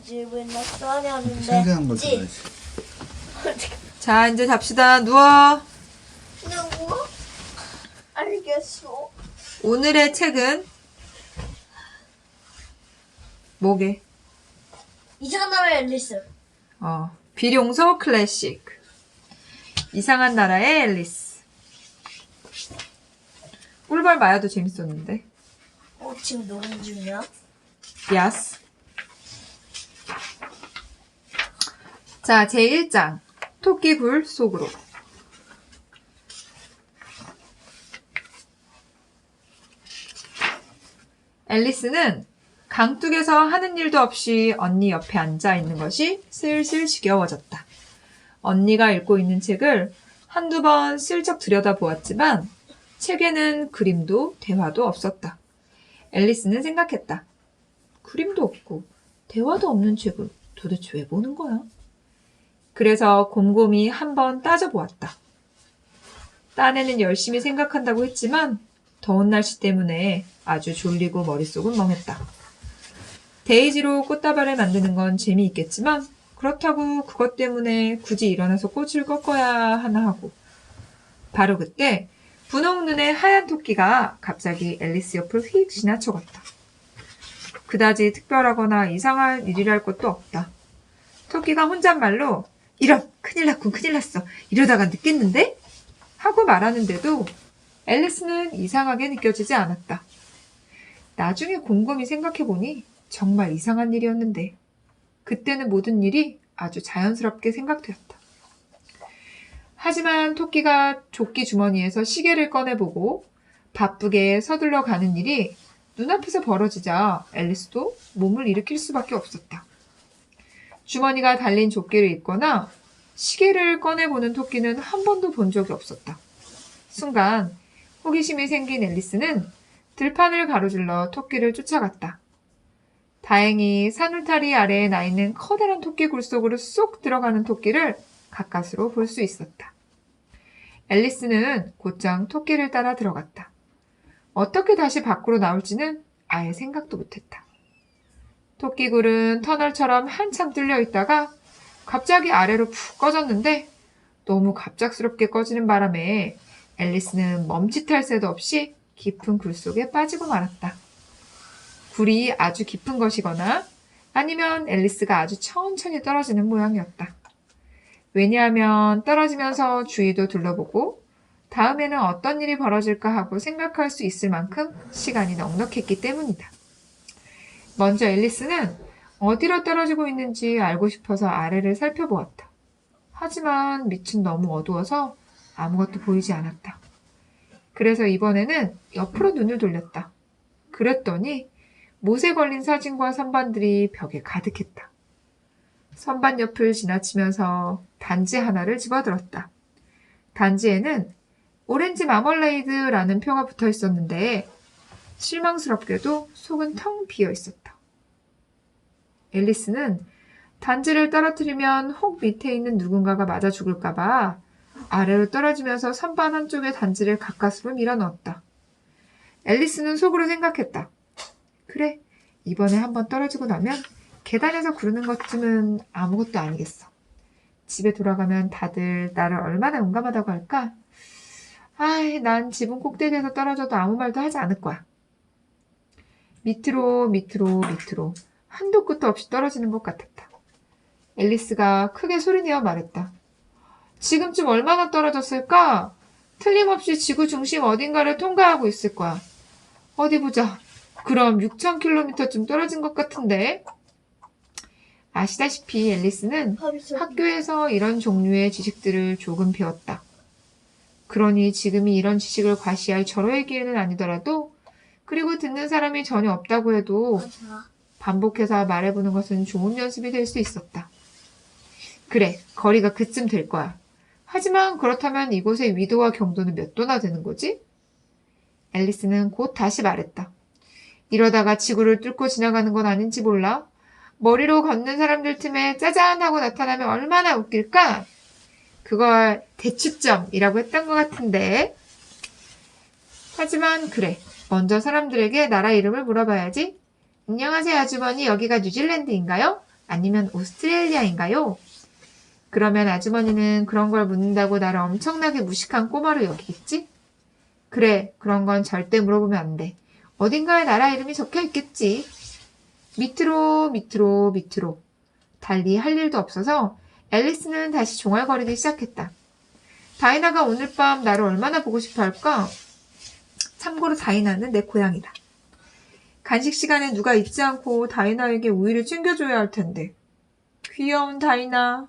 집을 놨어야하는데 생각한 걸 써야지. 자, 이제 잡시다. 누워. 누구? 알겠어. 오늘의 책은 뭐게? 이상한 나라의 앨리스. 비룡소 클래식. 이상한 나라의 앨리스. 꿀벌 마야도 재밌었는데. 지금 녹음 중이야? 야스. 자, 제1장. 토끼 굴 속으로. 앨리스는 강둑에서 하는 일도 없이 언니 옆에 앉아 있는 것이 슬슬 지겨워졌다. 언니가 읽고 있는 책을 한두 번 슬쩍 들여다보았지만 책에는 그림도 대화도 없었다. 앨리스는 생각했다. 그림도 없고 대화도 없는 책을 도대체 왜 보는 거야? 그래서 곰곰이 한번 따져보았다. 딴에는 열심히 생각한다고 했지만 더운 날씨 때문에 아주 졸리고 머릿속은 멍했다. 데이지로 꽃다발을 만드는 건 재미있겠지만 그렇다고 그것 때문에 굳이 일어나서 꽃을 꺾어야 하나 하고 바로 그때 분홍 눈의 하얀 토끼가 갑자기 앨리스 옆을 휙 지나쳐갔다. 그다지 특별하거나 이상할 일이랄 것도 없다. 토끼가 혼잣말로 이런 큰일 났군 큰일 났어 이러다가 늦겠는데? 하고 말하는데도 앨리스는 이상하게 느껴지지 않았다. 나중에 곰곰이 생각해보니 정말 이상한 일이었는데 그때는 모든 일이 아주 자연스럽게 생각되었다. 하지만 토끼가 조끼 주머니에서 시계를 꺼내보고 바쁘게 서둘러 가는 일이 눈앞에서 벌어지자 앨리스도 몸을 일으킬 수밖에 없었다. 주머니가 달린 조끼를 입거나 시계를 꺼내보는 토끼는 한 번도 본 적이 없었다. 순간 호기심이 생긴 앨리스는 들판을 가로질러 토끼를 쫓아갔다. 다행히 산울타리 아래에 나 있는 커다란 토끼 굴 속으로 쏙 들어가는 토끼를 가까스로 볼 수 있었다. 앨리스는 곧장 토끼를 따라 들어갔다. 어떻게 다시 밖으로 나올지는 아예 생각도 못했다. 토끼굴은 터널처럼 한참 뚫려 있다가 갑자기 아래로 푹 꺼졌는데 너무 갑작스럽게 꺼지는 바람에 앨리스는 멈칫할 새도 없이 깊은 굴 속에 빠지고 말았다. 굴이 아주 깊은 것이거나 아니면 앨리스가 아주 천천히 떨어지는 모양이었다. 왜냐하면 떨어지면서 주위도 둘러보고 다음에는 어떤 일이 벌어질까 하고 생각할 수 있을 만큼 시간이 넉넉했기 때문이다. 먼저 앨리스는 어디로 떨어지고 있는지 알고 싶어서 아래를 살펴보았다. 하지만 밑은 너무 어두워서 아무것도 보이지 않았다. 그래서 이번에는 옆으로 눈을 돌렸다. 그랬더니 못에 걸린 사진과 선반들이 벽에 가득했다. 선반 옆을 지나치면서 단지 하나를 집어들었다. 단지에는 오렌지 마멀레이드라는 표가 붙어 있었는데 실망스럽게도 속은 텅 비어 있었다. 앨리스는 단지를 떨어뜨리면 혹 밑에 있는 누군가가 맞아 죽을까봐 아래로 떨어지면서 선반 한쪽에 단지를 가까스로 밀어넣었다. 앨리스는 속으로 생각했다. 그래, 이번에 한번 떨어지고 나면 계단에서 구르는 것쯤은 아무것도 아니겠어. 집에 돌아가면 다들 나를 얼마나 용감하다고 할까? 난 지붕 꼭대기에서 떨어져도 아무 말도 하지 않을 거야. 밑으로 한도 끝도 없이 떨어지는 것 같았다. 앨리스가 크게 소리내어 말했다. 지금쯤 얼마나 떨어졌을까? 틀림없이 지구 중심 어딘가를 통과하고 있을 거야. 어디 보자. 그럼 6,000km쯤 떨어진 것 같은데? 아시다시피 앨리스는 학교에서 이런 종류의 지식들을 조금 배웠다. 그러니 지금이 이런 지식을 과시할 절호의 기회는 아니더라도 그리고 듣는 사람이 전혀 없다고 해도 반복해서 말해보는 것은 좋은 연습이 될 수 있었다. 그래, 거리가 그쯤 될 거야. 하지만 그렇다면 이곳의 위도와 경도는 몇 도나 되는 거지? 앨리스는 곧 다시 말했다. 이러다가 지구를 뚫고 지나가는 건 아닌지 몰라. 머리로 걷는 사람들 틈에 짜잔 하고 나타나면 얼마나 웃길까? 그걸 대추점이라고 했던 것 같은데. 하지만 그래. 먼저 사람들에게 나라 이름을 물어봐야지. 안녕하세요 아주머니, 여기가 뉴질랜드인가요? 아니면 오스트레일리아인가요? 그러면 아주머니는 그런 걸 묻는다고 나를 엄청나게 무식한 꼬마로 여기겠지? 그래, 그런 건 절대 물어보면 안 돼. 어딘가에 나라 이름이 적혀 있겠지. 밑으로, 밑으로, 밑으로. 달리 할 일도 없어서 앨리스는 다시 종알거리기 시작했다. 다이나가 오늘 밤 나를 얼마나 보고 싶어 할까? 참고로 다이나는 내 고양이다. 간식 시간에 누가 잊지 않고 다이나에게 우유를 챙겨줘야 할 텐데. 귀여운 다이나.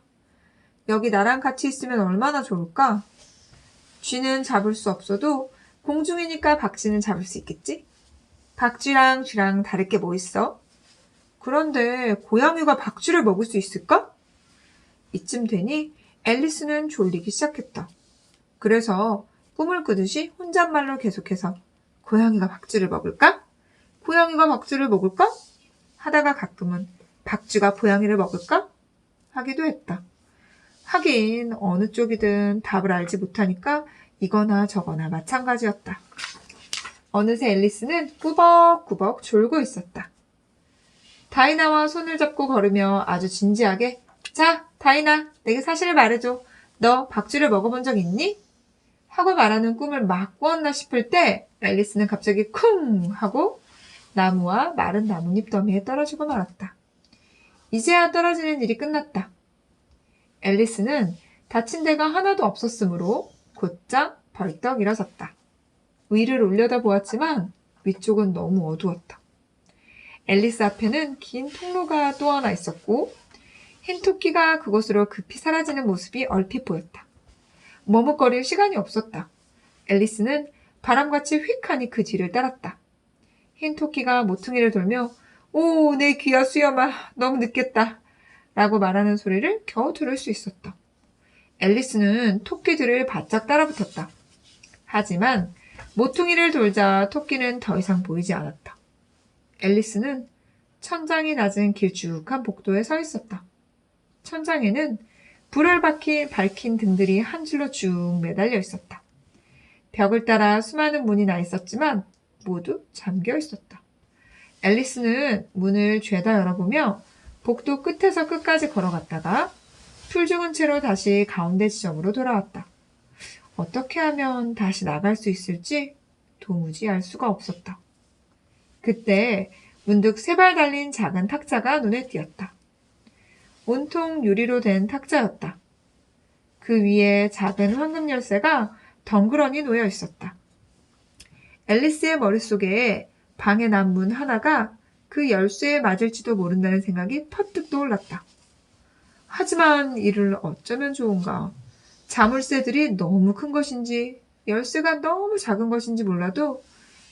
여기 나랑 같이 있으면 얼마나 좋을까? 쥐는 잡을 수 없어도 공중이니까 박쥐는 잡을 수 있겠지? 박쥐랑 쥐랑 다를 게 뭐 있어? 그런데 고양이가 박쥐를 먹을 수 있을까? 이쯤 되니 앨리스는 졸리기 시작했다. 그래서 꿈을 꾸듯이 혼잣말로 계속해서 고양이가 박쥐를 먹을까? 고양이가 박쥐를 먹을까? 하다가 가끔은 박쥐가 고양이를 먹을까? 하기도 했다. 하긴 어느 쪽이든 답을 알지 못하니까 이거나 저거나 마찬가지였다. 어느새 앨리스는 꾸벅꾸벅 졸고 있었다. 다이나와 손을 잡고 걸으며 아주 진지하게 자, 다이나, 내게 사실을 말해줘. 너 박쥐를 먹어본 적 있니? 하고 말하는 꿈을 막 꾸었나 싶을 때 앨리스는 갑자기 쿵 하고 나무와 마른 나뭇잎 더미에 떨어지고 말았다. 이제야 떨어지는 일이 끝났다. 앨리스는 다친 데가 하나도 없었으므로 곧장 벌떡 일어섰다. 위를 올려다보았지만 위쪽은 너무 어두웠다. 앨리스 앞에는 긴 통로가 또 하나 있었고 흰 토끼가 그곳으로 급히 사라지는 모습이 얼핏 보였다. 머뭇거릴 시간이 없었다. 앨리스는 바람같이 휙하니 그 뒤를 따랐다. 흰 토끼가 모퉁이를 돌며 오, 내 귀야 수염아, 너무 늦겠다 라고 말하는 소리를 겨우 들을 수 있었다. 앨리스는 토끼들을 바짝 따라붙었다. 하지만 모퉁이를 돌자 토끼는 더 이상 보이지 않았다. 앨리스는 천장이 낮은 길쭉한 복도에 서 있었다. 천장에는 불을 밝힌 등들이 한 줄로 쭉 매달려 있었다. 벽을 따라 수많은 문이 나 있었지만 모두 잠겨 있었다. 앨리스는 문을 죄다 열어보며 복도 끝에서 끝까지 걸어갔다가 풀 죽은 채로 다시 가운데 지점으로 돌아왔다. 어떻게 하면 다시 나갈 수 있을지 도무지 알 수가 없었다. 그때 문득 세 발 달린 작은 탁자가 눈에 띄었다. 온통 유리로 된 탁자였다. 그 위에 작은 황금 열쇠가 덩그러니 놓여 있었다. 앨리스의 머릿속에 방에 난 문 하나가 그 열쇠에 맞을지도 모른다는 생각이 퍼뜩 떠올랐다. 하지만 이를 어쩌면 좋은가. 자물쇠들이 너무 큰 것인지 열쇠가 너무 작은 것인지 몰라도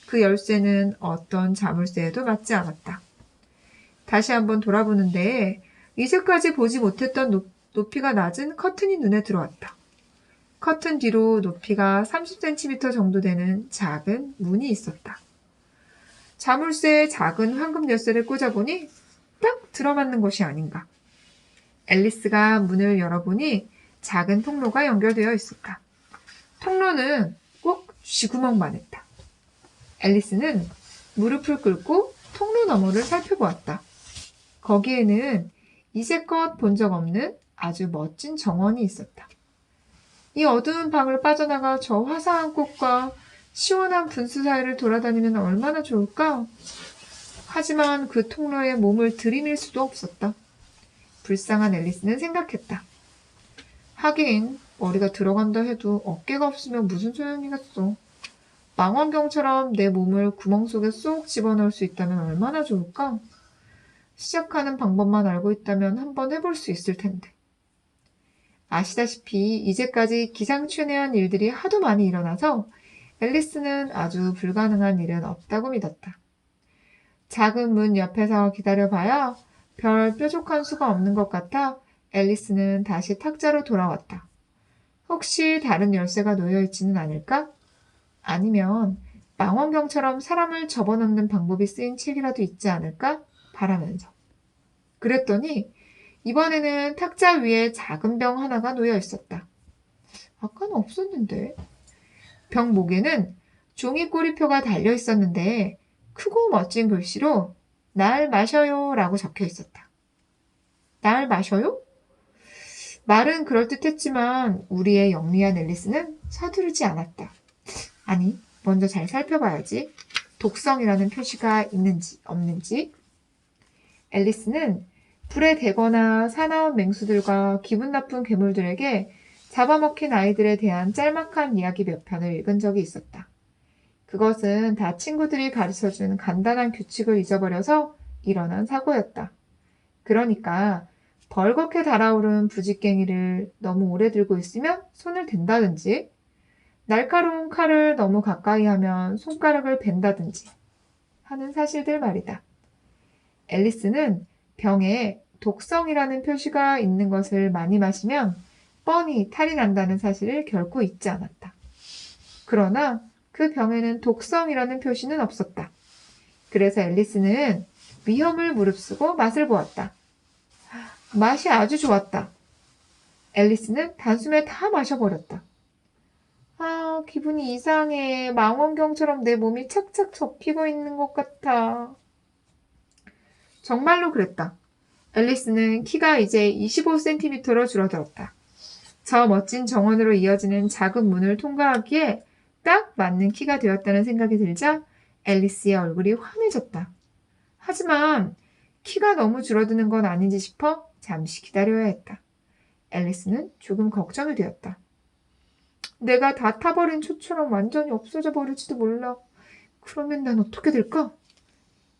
그 열쇠는 어떤 자물쇠에도 맞지 않았다. 다시 한번 돌아보는데 이제까지 보지 못했던 높이가 낮은 커튼이 눈에 들어왔다. 커튼 뒤로 높이가 30cm 정도 되는 작은 문이 있었다. 자물쇠에 작은 황금 열쇠를 꽂아보니 딱 들어맞는 것이 아닌가. 앨리스가 문을 열어보니 작은 통로가 연결되어 있었다. 통로는 꼭 쥐구멍만 했다. 앨리스는 무릎을 꿇고 통로 너머를 살펴보았다. 거기에는 이제껏 본 적 없는 아주 멋진 정원이 있었다. 이 어두운 방을 빠져나가 저 화사한 꽃과 시원한 분수 사이를 돌아다니면 얼마나 좋을까? 하지만 그 통로에 몸을 들이밀 수도 없었다. 불쌍한 앨리스는 생각했다. 하긴 머리가 들어간다 해도 어깨가 없으면 무슨 소용이겠어. 망원경처럼 내 몸을 구멍 속에 쏙 집어넣을 수 있다면 얼마나 좋을까? 시작하는 방법만 알고 있다면 한번 해볼 수 있을 텐데. 아시다시피 이제까지 기상천외한 일들이 하도 많이 일어나서 앨리스는 아주 불가능한 일은 없다고 믿었다. 작은 문 옆에서 기다려봐야 별 뾰족한 수가 없는 것 같아 앨리스는 다시 탁자로 돌아왔다. 혹시 다른 열쇠가 놓여있지는 않을까? 아니면 망원경처럼 사람을 접어넣는 방법이 쓰인 책이라도 있지 않을까? 바라면서. 그랬더니 이번에는 탁자 위에 작은 병 하나가 놓여 있었다. 아까는 없었는데. 병 목에는 종이 꼬리표가 달려 있었는데 크고 멋진 글씨로 날 마셔요 라고 적혀 있었다. 날 마셔요? 말은 그럴듯했지만 우리의 영리한 앨리스는 서두르지 않았다. 아니, 먼저 잘 살펴봐야지. 독성이라는 표시가 있는지 없는지. 앨리스는 불에 대거나 사나운 맹수들과 기분 나쁜 괴물들에게 잡아먹힌 아이들에 대한 짤막한 이야기 몇 편을 읽은 적이 있었다. 그것은 다 친구들이 가르쳐준 간단한 규칙을 잊어버려서 일어난 사고였다. 그러니까 벌겋게 달아오른 부직갱이를 너무 오래 들고 있으면 손을 댄다든지, 날카로운 칼을 너무 가까이 하면 손가락을 벤다든지 하는 사실들 말이다. 앨리스는 병에 독성이라는 표시가 있는 것을 많이 마시면 뻔히 탈이 난다는 사실을 결코 잊지 않았다. 그러나 그 병에는 독성이라는 표시는 없었다. 그래서 앨리스는 위험을 무릅쓰고 맛을 보았다. 맛이 아주 좋았다. 앨리스는 단숨에 다 마셔버렸다. 아, 기분이 이상해. 망원경처럼 내 몸이 착착 접히고 있는 것 같아. 정말로 그랬다. 앨리스는 키가 이제 25cm로 줄어들었다. 저 멋진 정원으로 이어지는 작은 문을 통과하기에 딱 맞는 키가 되었다는 생각이 들자 앨리스의 얼굴이 환해졌다. 하지만 키가 너무 줄어드는 건 아닌지 싶어 잠시 기다려야 했다. 앨리스는 조금 걱정이 되었다. 내가 다 타버린 초처럼 완전히 없어져 버릴지도 몰라. 그러면 난 어떻게 될까?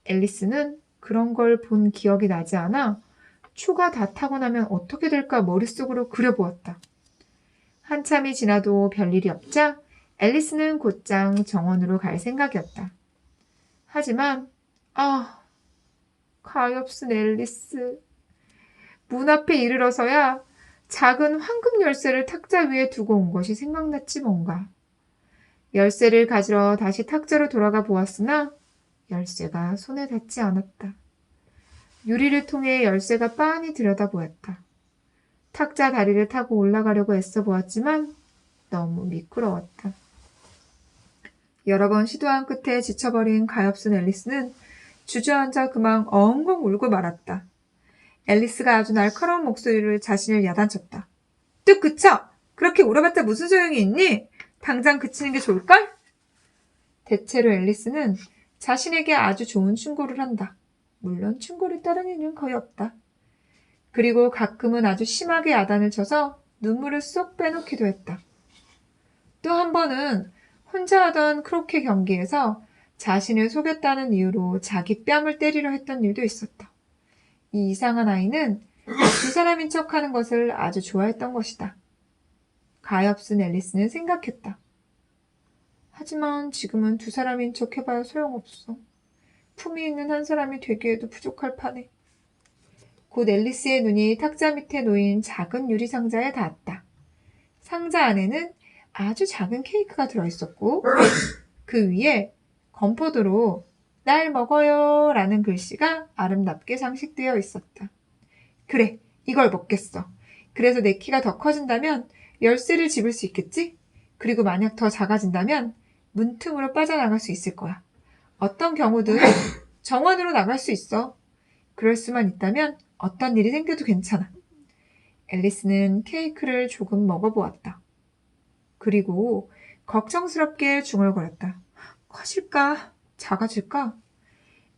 앨리스는 그런 걸 본 기억이 나지 않아 초가 다 타고 나면 어떻게 될까 머릿속으로 그려보았다. 한참이 지나도 별일이 없자 앨리스는 곧장 정원으로 갈 생각이었다. 하지만 가엾은 앨리스. 문 앞에 이르러서야 작은 황금 열쇠를 탁자 위에 두고 온 것이 생각났지 뭔가. 열쇠를 가지러 다시 탁자로 돌아가 보았으나 열쇠가 손에 닿지 않았다. 유리를 통해 열쇠가 빤히 들여다보았다. 탁자 다리를 타고 올라가려고 애써 보았지만 너무 미끄러웠다. 여러 번 시도한 끝에 지쳐버린 가엾은 앨리스는 주저앉아 그만 엉엉 울고 말았다. 앨리스가 아주 날카로운 목소리로 자신을 야단쳤다. 뚝 그쳐! 그렇게 울어봤자 무슨 소용이 있니? 당장 그치는 게 좋을걸? 대체로 앨리스는 자신에게 아주 좋은 충고를 한다. 물론 충고를 따르는 일은 거의 없다. 그리고 가끔은 아주 심하게 야단을 쳐서 눈물을 쏙 빼놓기도 했다. 또 한 번은 혼자 하던 크로켓 경기에서 자신을 속였다는 이유로 자기 뺨을 때리려 했던 일도 있었다. 이 이상한 아이는 두 사람인 척하는 것을 아주 좋아했던 것이다. 가엾은 앨리스는 생각했다. 하지만 지금은 두 사람인 척 해봐야 소용없어. 품이 있는 한 사람이 되기에도 부족할 판에. 곧 앨리스의 눈이 탁자 밑에 놓인 작은 유리 상자에 닿았다. 상자 안에는 아주 작은 케이크가 들어있었고 그 위에 건포도로 날 먹어요 라는 글씨가 아름답게 장식되어 있었다. 그래, 이걸 먹겠어. 그래서 내 키가 더 커진다면 열쇠를 집을 수 있겠지? 그리고 만약 더 작아진다면 문틈으로 빠져나갈 수 있을 거야. 어떤 경우든 정원으로 나갈 수 있어. 그럴 수만 있다면 어떤 일이 생겨도 괜찮아. 앨리스는 케이크를 조금 먹어보았다. 그리고 걱정스럽게 중얼거렸다. 커질까? 작아질까?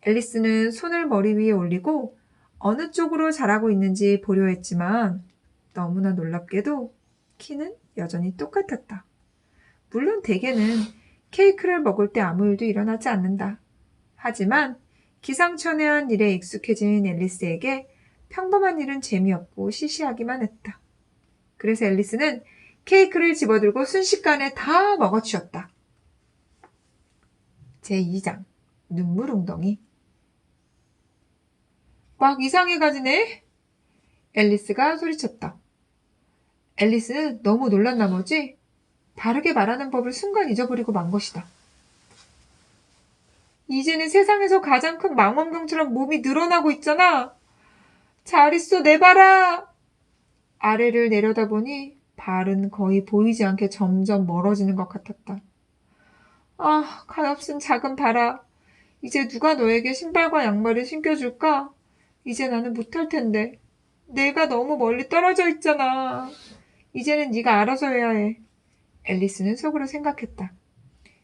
앨리스는 손을 머리 위에 올리고 어느 쪽으로 자라고 있는지 보려 했지만 너무나 놀랍게도 키는 여전히 똑같았다. 물론 대개는 케이크를 먹을 때 아무 일도 일어나지 않는다. 하지만 기상천외한 일에 익숙해진 앨리스에게 평범한 일은 재미없고 시시하기만 했다. 그래서 앨리스는 케이크를 집어들고 순식간에 다 먹어치웠다. 제2장 눈물 웅덩이. 막 이상해가지네? 앨리스가 소리쳤다. 앨리스는 너무 놀란 나머지 바르게 말하는 법을 순간 잊어버리고 만 것이다. 이제는 세상에서 가장 큰 망원경처럼 몸이 늘어나고 있잖아. 잘 있어, 내 발아. 아래를 내려다보니 발은 거의 보이지 않게 점점 멀어지는 것 같았다. 아, 가엾은 작은 발아. 이제 누가 너에게 신발과 양말을 신겨줄까? 이제 나는 못할 텐데. 내가 너무 멀리 떨어져 있잖아. 이제는 네가 알아서 해야 해. 앨리스는 속으로 생각했다.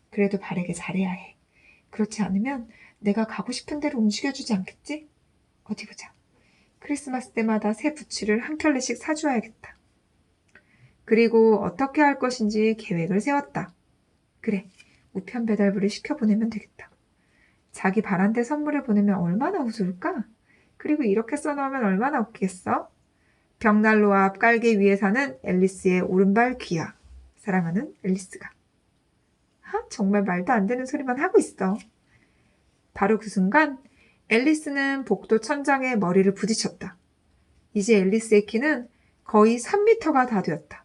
그래도 바르게 잘해야 해. 그렇지 않으면 내가 가고 싶은 대로 움직여주지 않겠지? 어디 보자. 크리스마스 때마다 새 부츠를 한 켤레씩 사주어야겠다. 그리고 어떻게 할 것인지 계획을 세웠다. 그래, 우편 배달부를 시켜보내면 되겠다. 자기 바란데 선물을 보내면 얼마나 우스울까? 그리고 이렇게 써놓으면 얼마나 웃기겠어? 벽난로 앞 깔개 위에 사는 앨리스의 오른발 귀야. 사랑하는 앨리스가. 정말 말도 안 되는 소리만 하고 있어. 바로 그 순간 앨리스는 복도 천장에 머리를 부딪혔다. 이제 앨리스의 키는 거의 3미터가 다 되었다.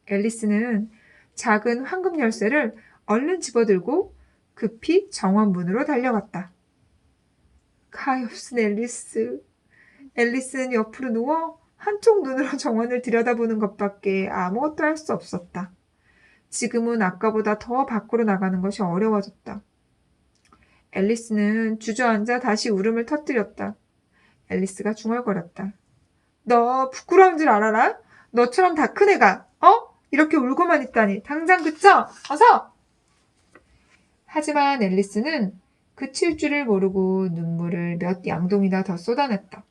앨리스는 작은 황금 열쇠를 얼른 집어들고 급히 정원 문으로 달려갔다. 가엾은 앨리스. 앨리스는 옆으로 누워 한쪽 눈으로 정원을 들여다보는 것밖에 아무것도 할 수 없었다. 지금은 아까보다 더 밖으로 나가는 것이 어려워졌다. 앨리스는 주저앉아 다시 울음을 터뜨렸다. 앨리스가 중얼거렸다. 너 부끄러운 줄 알아라? 너처럼 다 큰 애가, 이렇게 울고만 있다니. 당장 그쳐! 어서! 하지만 앨리스는 그칠 줄을 모르고 눈물을 몇 양동이나 더 쏟아냈다.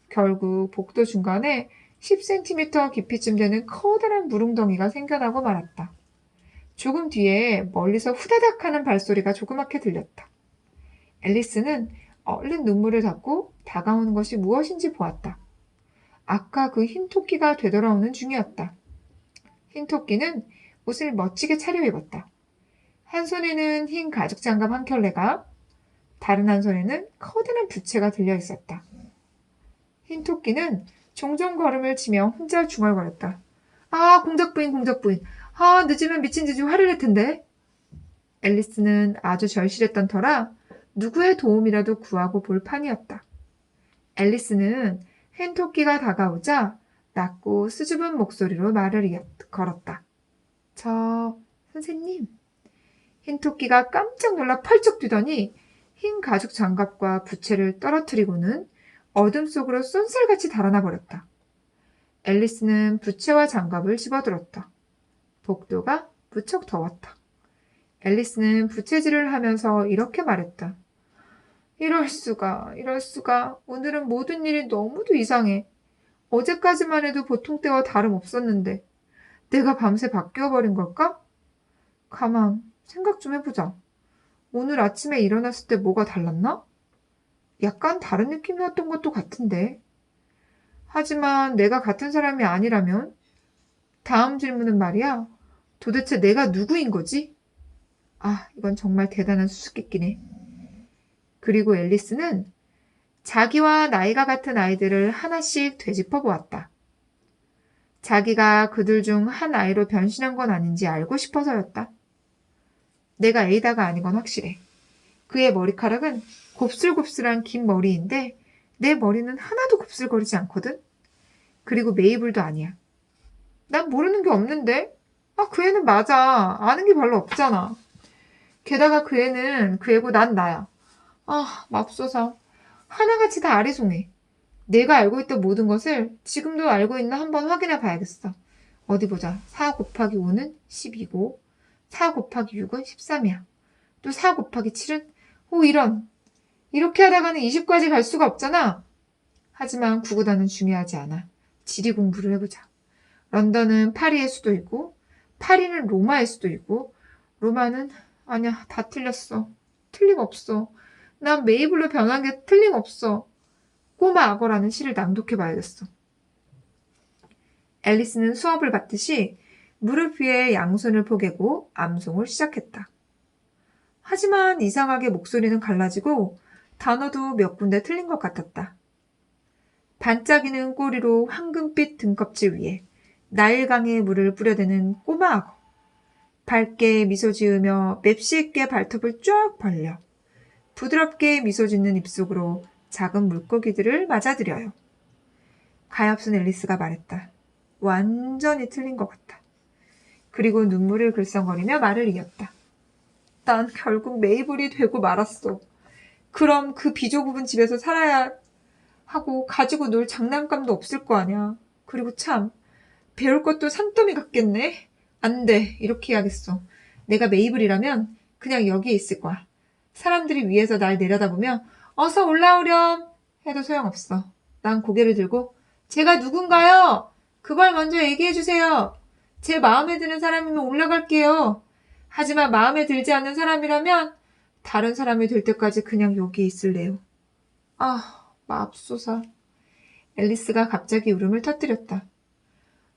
결국 복도 중간에 10cm 깊이쯤 되는 커다란 물웅덩이가 생겨나고 말았다. 조금 뒤에 멀리서 후다닥 하는 발소리가 조그맣게 들렸다. 앨리스는 얼른 눈물을 닦고 다가오는 것이 무엇인지 보았다. 아까 그 흰 토끼가 되돌아오는 중이었다. 흰 토끼는 옷을 멋지게 차려입었다. 한 손에는 흰 가죽 장갑 한 켤레가, 다른 한 손에는 커다란 부채가 들려 있었다. 흰 토끼는 종종 걸음을 치며 혼자 중얼거렸다. 공작부인. 늦으면 미친 듯이 화를 낼 텐데. 앨리스는 아주 절실했던 터라 누구의 도움이라도 구하고 볼 판이었다. 앨리스는 흰 토끼가 다가오자 낮고 수줍은 목소리로 말을 걸었다. 선생님. 흰 토끼가 깜짝 놀라 펄쩍 뛰더니 흰 가죽 장갑과 부채를 떨어뜨리고는 어둠 속으로 쏜살같이 달아나 버렸다. 앨리스는 부채와 장갑을 집어들었다. 복도가 무척 더웠다. 앨리스는 부채질을 하면서 이렇게 말했다. 이럴 수가. 오늘은 모든 일이 너무도 이상해. 어제까지만 해도 보통 때와 다름없었는데 내가 밤새 바뀌어버린 걸까? 가만 생각 좀 해보자. 오늘 아침에 일어났을 때 뭐가 달랐나? 약간 다른 느낌이었던 것도 같은데. 하지만 내가 같은 사람이 아니라면? 다음 질문은 말이야. 도대체 내가 누구인 거지? 이건 정말 대단한 수수께끼네. 그리고 앨리스는 자기와 나이가 같은 아이들을 하나씩 되짚어 보았다. 자기가 그들 중 한 아이로 변신한 건 아닌지 알고 싶어서였다. 내가 에이다가 아닌 건 확실해. 그의 머리카락은 곱슬곱슬한 긴 머리인데 내 머리는 하나도 곱슬거리지 않거든? 그리고 메이블도 아니야. 난 모르는 게 없는데? 그 애는 맞아. 아는 게 별로 없잖아. 게다가 그 애는 그 애고 난 나야. 맙소사. 하나같이 다 아리송해. 내가 알고 있던 모든 것을 지금도 알고 있나 한번 확인해 봐야겠어. 어디 보자. 4 곱하기 5는 12고 4 곱하기 6은 13이야. 또 4 곱하기 7은 이런. 이렇게 하다가는 20까지 갈 수가 없잖아. 하지만 구구단은 중요하지 않아. 지리 공부를 해보자. 런던은 파리의 수도이고 파리는 로마의 수도이고 로마는 아니야. 다 틀렸어. 틀림없어. 난 메이블로 변한 게 틀림없어. 꼬마 악어라는 시를 낭독해봐야겠어. 앨리스는 수업을 받듯이 무릎 위에 양손을 포개고 암송을 시작했다. 하지만 이상하게 목소리는 갈라지고 단어도 몇 군데 틀린 것 같았다. 반짝이는 꼬리로 황금빛 등껍질 위에 나일강의 물을 뿌려대는 꼬마 악어. 밝게 미소 지으며 맵시 있게 발톱을 쫙 벌려 부드럽게 미소 짓는 입속으로 작은 물고기들을 맞아들여요. 가엾은 앨리스가 말했다. 완전히 틀린 것 같다. 그리고 눈물을 글썽거리며 말을 이었다. 난 결국 메이블이 되고 말았어. 그럼 그 비좁은 집에서 살아야 하고 가지고 놀 장난감도 없을 거 아니야. 그리고 참, 배울 것도 산더미 같겠네. 안 돼. 이렇게 해야겠어. 내가 메이블이라면 그냥 여기에 있을 거야. 사람들이 위에서 날 내려다보며 어서 올라오렴 해도 소용없어. 난 고개를 들고 제가 누군가요? 그걸 먼저 얘기해 주세요. 제 마음에 드는 사람이면 올라갈게요. 하지만 마음에 들지 않는 사람이라면 다른 사람이 될 때까지 그냥 여기에 있을래요. 아, 맙소사. 앨리스가 갑자기 울음을 터뜨렸다.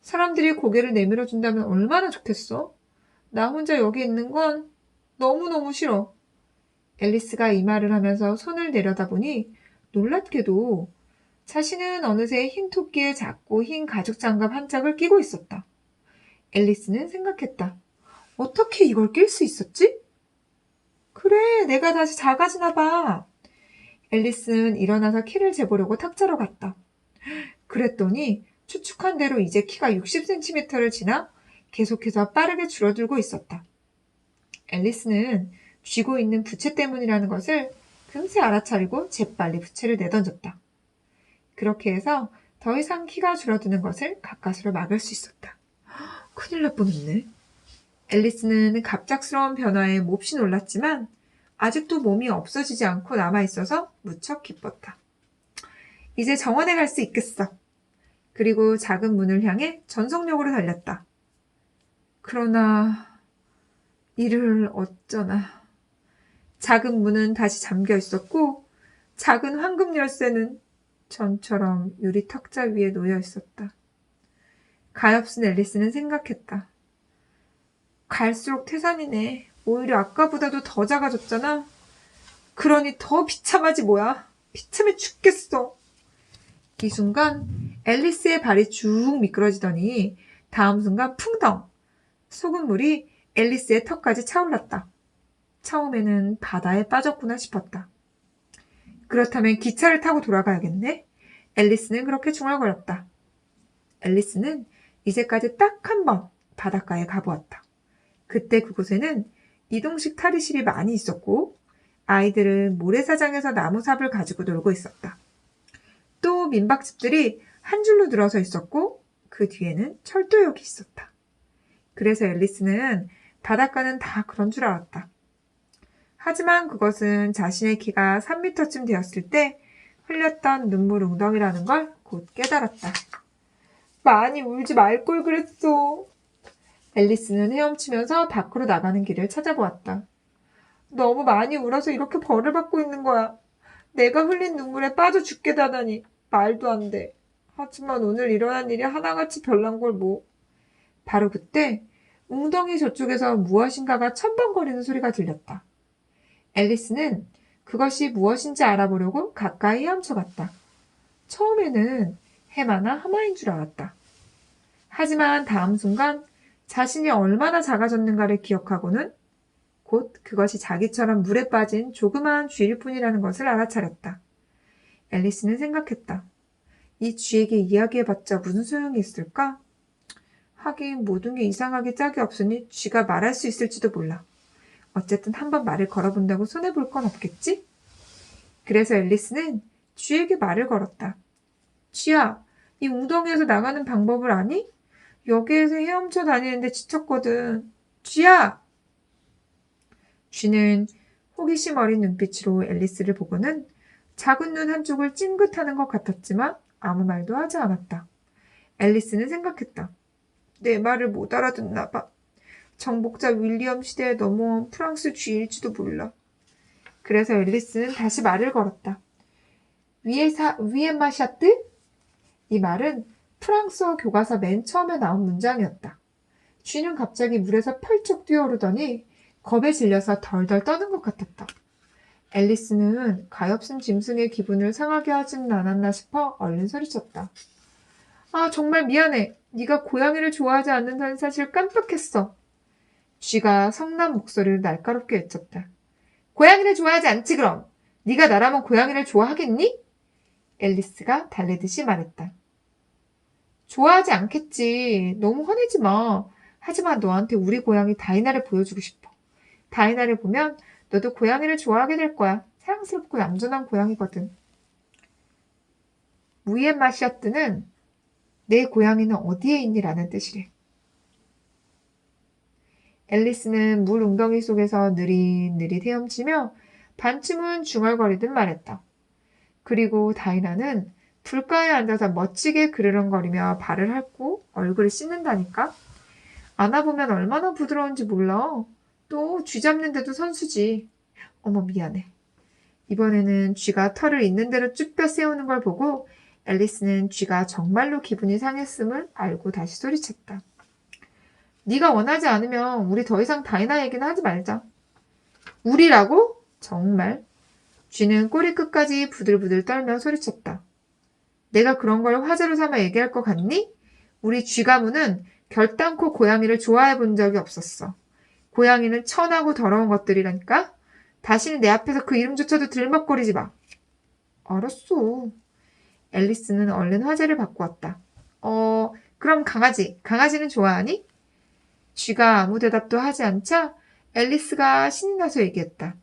사람들이 고개를 내밀어준다면 얼마나 좋겠어? 나 혼자 여기 있는 건 너무너무 싫어. 앨리스가 이 말을 하면서 손을 내려다보니 놀랍게도 자신은 어느새 흰 토끼에 작고 흰 가죽 장갑 한 짝을 끼고 있었다. 앨리스는 생각했다. 어떻게 이걸 낄 수 있었지? 그래, 내가 다시 작아지나 봐. 앨리스는 일어나서 키를 재보려고 탁자로 갔다. 그랬더니 추측한 대로 이제 키가 60cm를 지나 계속해서 빠르게 줄어들고 있었다. 앨리스는 쥐고 있는 부채 때문이라는 것을 금세 알아차리고 재빨리 부채를 내던졌다. 그렇게 해서 더 이상 키가 줄어드는 것을 가까스로 막을 수 있었다. 큰일 날 뻔했네. 앨리스는 갑작스러운 변화에 몹시 놀랐지만 아직도 몸이 없어지지 않고 남아있어서 무척 기뻤다. 이제 정원에 갈 수 있겠어. 그리고 작은 문을 향해 전속력으로 달렸다. 그러나 이를 어쩌나. 작은 문은 다시 잠겨 있었고 작은 황금 열쇠는 전처럼 유리 탁자 위에 놓여 있었다. 가엾은 앨리스는 생각했다. 갈수록 태산이네. 오히려 아까보다도 더 작아졌잖아. 그러니 더 비참하지 뭐야. 비참해 죽겠어. 이 순간 앨리스의 발이 쭉 미끄러지더니 다음 순간 풍덩! 소금물이 앨리스의 턱까지 차올랐다. 처음에는 바다에 빠졌구나 싶었다. 그렇다면 기차를 타고 돌아가야겠네? 앨리스는 그렇게 중얼거렸다. 앨리스는 이제까지 딱 한 번 바닷가에 가보았다. 그때 그곳에는 이동식 탈의실이 많이 있었고 아이들은 모래사장에서 나무삽을 가지고 놀고 있었다. 또 민박집들이 한 줄로 늘어서 있었고 그 뒤에는 철도역이 있었다. 그래서 앨리스는 바닷가는 다 그런 줄 알았다. 하지만 그것은 자신의 키가 3m쯤 되었을 때 흘렸던 눈물 웅덩이라는 걸 곧 깨달았다. 많이 울지 말 걸 그랬어. 앨리스는 헤엄치면서 밖으로 나가는 길을 찾아보았다. 너무 많이 울어서 이렇게 벌을 받고 있는 거야. 내가 흘린 눈물에 빠져 죽게 다다니 말도 안 돼. 하지만 오늘 일어난 일이 하나같이 별난 걸 뭐. 바로 그때 웅덩이 저쪽에서 무엇인가가 첨벙거리는 소리가 들렸다. 앨리스는 그것이 무엇인지 알아보려고 가까이 헤엄쳐갔다. 처음에는 해마나 하마인 줄 알았다. 하지만 다음 순간 자신이 얼마나 작아졌는가를 기억하고는 곧 그것이 자기처럼 물에 빠진 조그마한 쥐일 뿐이라는 것을 알아차렸다. 앨리스는 생각했다. 이 쥐에게 이야기해봤자 무슨 소용이 있을까? 하긴 모든 게 이상하게 짝이 없으니 쥐가 말할 수 있을지도 몰라. 어쨌든 한번 말을 걸어본다고 손해볼 건 없겠지? 그래서 앨리스는 쥐에게 말을 걸었다. 쥐야, 이 웅덩이에서 나가는 방법을 아니? 여기에서 헤엄쳐 다니는데 지쳤거든. 쥐야! 쥐는 호기심 어린 눈빛으로 앨리스를 보고는 작은 눈 한쪽을 찡긋하는 것 같았지만 아무 말도 하지 않았다. 앨리스는 생각했다. 내 말을 못 알아듣나 봐. 정복자 윌리엄 시대에 넘어온 프랑스 쥐일지도 몰라. 그래서 앨리스는 다시 말을 걸었다. 위에 마샤트? 이 말은 프랑스어 교과서 맨 처음에 나온 문장이었다. 쥐는 갑자기 물에서 펄쩍 뛰어오르더니 겁에 질려서 덜덜 떠는 것 같았다. 앨리스는 가엾은 짐승의 기분을 상하게 하지는 않았나 싶어 얼른 소리쳤다. 아, 정말 미안해. 네가 고양이를 좋아하지 않는다는 사실 깜빡했어. 쥐가 성난 목소리를 날카롭게 외쳤다. 고양이를 좋아하지 않지 그럼. 네가 나라면 고양이를 좋아하겠니? 앨리스가 달래듯이 말했다. 좋아하지 않겠지. 너무 화내지 마. 하지만 너한테 우리 고양이 다이나를 보여주고 싶어. 다이나를 보면 너도 고양이를 좋아하게 될 거야. 사랑스럽고 얌전한 고양이거든. 무이엔마 시어뜨는 내 고양이는 어디에 있니? 라는 뜻이래. 앨리스는 물 웅덩이 속에서 느릿느릿 헤엄치며 반쯤은 중얼거리듯 말했다. 그리고 다이나는 불가에 앉아서 멋지게 그르렁거리며 발을 핥고 얼굴을 씻는다니까? 안아보면 얼마나 부드러운지 몰라. 또 쥐 잡는데도 선수지. 어머 미안해. 이번에는 쥐가 털을 있는 대로 쭈뼛 세우는 걸 보고 앨리스는 쥐가 정말로 기분이 상했음을 알고 다시 소리쳤다. 네가 원하지 않으면 우리 더 이상 다이나 얘기는 하지 말자. 우리라고? 정말. 쥐는 꼬리 끝까지 부들부들 떨며 소리쳤다. 내가 그런 걸 화제로 삼아 얘기할 것 같니? 우리 쥐 가무는 결단코 고양이를 좋아해 본 적이 없었어. 고양이는 천하고 더러운 것들이라니까? 다시는 내 앞에서 그 이름조차도 들먹거리지 마. 알았어. 앨리스는 얼른 화제를 바꾸었다. 그럼 강아지. 강아지는 좋아하니? 쥐가 아무 대답도 하지 않자 앨리스가 신이 나서 얘기했다.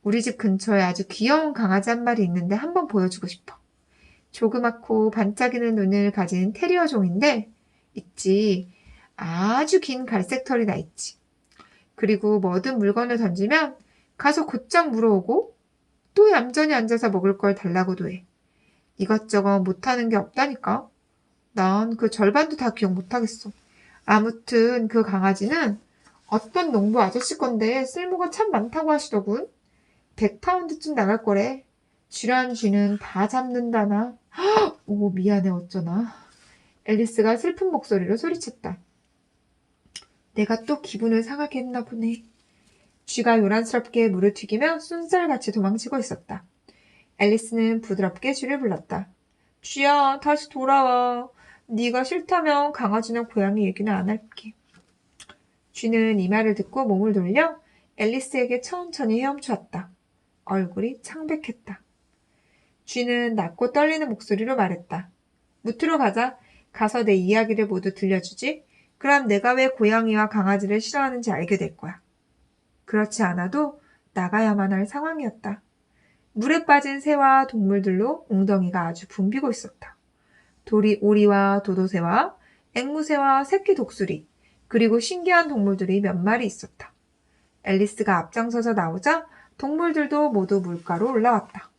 우리 집 근처에 아주 귀여운 강아지 한 마리 있는데 한번 보여주고 싶어. 조그맣고 반짝이는 눈을 가진 테리어 종인데 있지. 아주 긴 갈색 털이 나 있지. 그리고 뭐든 물건을 던지면 가서 곧장 물어오고 또 얌전히 앉아서 먹을 걸 달라고도 해. 이것저것 못하는 게 없다니까. 난 그 절반도 다 기억 못하겠어. 아무튼 그 강아지는 어떤 농부 아저씨 건데 쓸모가 참 많다고 하시더군. 100파운드쯤 나갈 거래. 쥐란 쥐는 다 잡는다나. 오 미안해 어쩌나. 앨리스가 슬픈 목소리로 소리쳤다. 내가 또 기분을 상하게 했나 보네. 쥐가 요란스럽게 물을 튀기며 쏜살같이 도망치고 있었다. 앨리스는 부드럽게 쥐를 불렀다. 쥐야 다시 돌아와. 네가 싫다면 강아지나 고양이 얘기는 안 할게. 쥐는 이 말을 듣고 몸을 돌려 앨리스에게 천천히 헤엄쳐왔다. 얼굴이 창백했다. 쥐는 낮고 떨리는 목소리로 말했다. 무트로 가자. 가서 내 이야기를 모두 들려주지. 그럼 내가 왜 고양이와 강아지를 싫어하는지 알게 될 거야. 그렇지 않아도 나가야만 할 상황이었다. 물에 빠진 새와 동물들로 웅덩이가 아주 붐비고 있었다. 오리와 도도새와 앵무새와 새끼 독수리, 그리고 신기한 동물들이 몇 마리 있었다. 앨리스가 앞장서서 나오자 동물들도 모두 물가로 올라왔다.